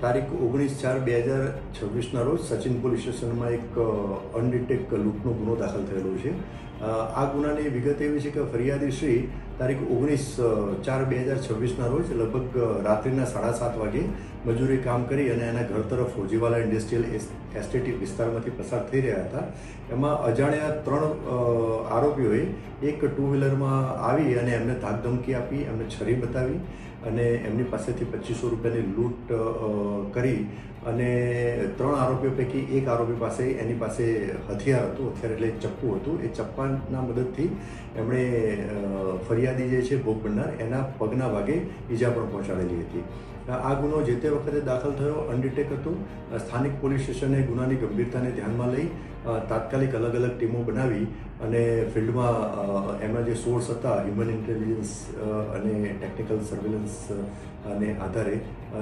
તારીખ 19/4/2026ના રોજ સચિન પોલીસ સ્ટેશનમાં એક અનડિટેક લૂંટનો ગુનો દાખલ થયેલો છે. આ ગુનાની વિગત એવી છે કે ફરિયાદી શ્રી તારીખ 19/4/2026ના રોજ લગભગ રાત્રિના 7:30 વાગે મજૂરી કામ કરી અને એના ઘર તરફ ફોજીવાલા ઇન્ડસ્ટ્રીયલ એસ્ટેટ વિસ્તારમાંથી પસાર થઈ રહ્યા હતા. એમાં અજાણ્યા 3 આરોપીઓએ એક ટુ વ્હીલરમાં આવી અને એમને ધાકધમકી આપી, એમને છરી બતાવી અને એમની પાસેથી 2500 રૂપિયાની લૂંટ કરી અને 3 આરોપીઓ પૈકી એક આરોપી પાસે એની પાસે હથિયાર હતું, હથિયાર એટલે ચપ્પુ હતું. એ ચપ્પાના મદદથી એમણે ફરિયાદી જે છે ભોગ બનનાર એના પગના ભાગે ઈજા પણ પહોંચાડેલી હતી. આ ગુનો જે તે વખતે દાખલ થયો અનડિટેક હતો. સ્થાનિક પોલીસ સ્ટેશને ગુનાની ગંભીરતાને ધ્યાનમાં લઈ તાત્કાલિક અલગ અલગ ટીમો બનાવી અને ફિલ્ડમાં એમના જે સોર્સ હતા હ્યુમન ઇન્ટેલિજન્સ અને ટેકનિકલ સર્વેલન્સ અને આધારે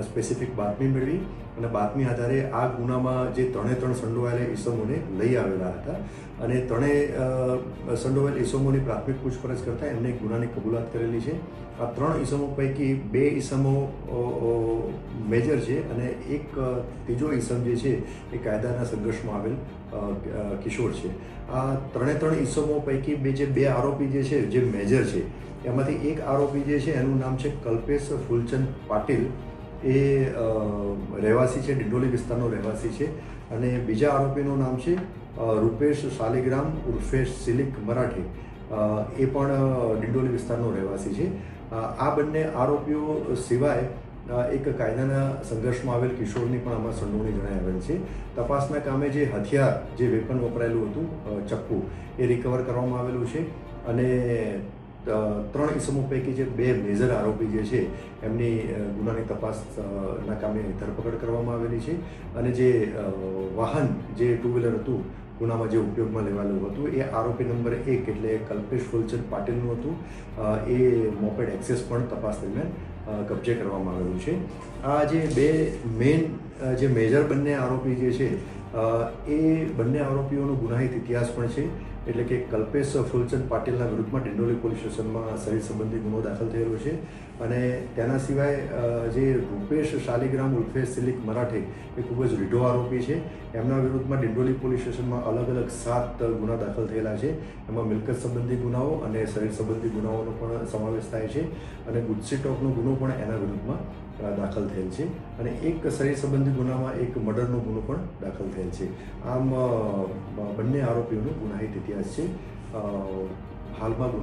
સ્પેસિફિક બાતમી મેળવી અને બાતમી આધારે આ ગુનામાં જે 3 સંડોવાયેલા ઈસમોને લઈ આવેલા હતા અને 3 સંડોવાયેલ ઈસમોની પ્રાથમિક પૂછપરછ કરતાં એમને ગુનાની કબૂલાત કરેલી છે. આ 3 ઈસમો પૈકી 2 ઈસમો મેજર છે અને એક ત્રીજો ઈસમ જે છે એ કાયદાના સંઘર્ષમાં આવેલ કિશોર છે. આ 3 ઈસમો પૈકી જે 2 આરોપી જે છે જે મેજર છે એમાંથી એક આરોપી જે છે એનું નામ છે કલ્પેશ ફૂલચંદ પાટીલ. એ રહેવાસી છે, ડિંડોલી વિસ્તારનો રહેવાસી છે અને બીજા આરોપીનું નામ છે રૂપેશ શાલિગ્રામ ઉર્ફે સિલિક મરાઠી. એ પણ ડિંડોલી વિસ્તારનો રહેવાસી છે. આ બંને આરોપીઓ સિવાય એક કાયદાના સંઘર્ષમાં આવેલ કિશોરની પણ આમાં સંડોવણી જણાઈ આવેલ છે. તપાસના કામે જે હથિયાર, જે વેપન વપરાયેલું હતું ચપ્પુ, એ રિકવર કરવામાં આવેલું છે અને 3 ઈસમો પૈકી જે 2 મેજર આરોપી જે છે એમની ગુનાની તપાસના કામે ધરપકડ કરવામાં આવેલી છે અને જે વાહન, જે ટુ વ્હીલર હતું ગુનામાં જે ઉપયોગમાં લેવાયેલું હતું, એ આરોપી નંબર 1 એટલે કલ્પેશ ફૂલચંદ પાટીલનું હતું. એ મોપેડ એક્સેસ પણ તપાસ દરમિયાન કબજે કરવામાં આવેલું છે. આ જે 2 મેઇન જે મેજર બંને આરોપી જે છે એ બંને આરોપીઓનો ગુનાહિત ઇતિહાસ પણ છે. એટલે કે કલ્પેશ ફૂલચંદ પાટીલના વિરુદ્ધમાં ડિંડોલી પોલીસ સ્ટેશનમાં શરીર સંબંધી ગુનો દાખલ થયેલો છે અને તેના સિવાય જે રૂપેશ શાલિગ્રામ ઉર્ફે સિલિક મરાઠી એ ખૂબ જ રીઢો આરોપી છે. એમના વિરુદ્ધમાં ડિંડોલી પોલીસ સ્ટેશનમાં અલગ અલગ 7 ગુના દાખલ થયેલા છે. એમાં મિલકત સંબંધી ગુનાઓ અને શરીર સંબંધી ગુનાઓનો પણ સમાવેશ થાય છે અને ગુજસી ટોકનો ગુનો પણ એના વિરુદ્ધમાં દાખલ થયેલ છે અને એક શરીર સંબંધી ગુનામાં એક મર્ડરનો ગુનો પણ દાખલ થયેલ છે. આમ બંને આરોપીઓનો ગુનાહિત ઇતિહાસ છે. હાલમાં ગુના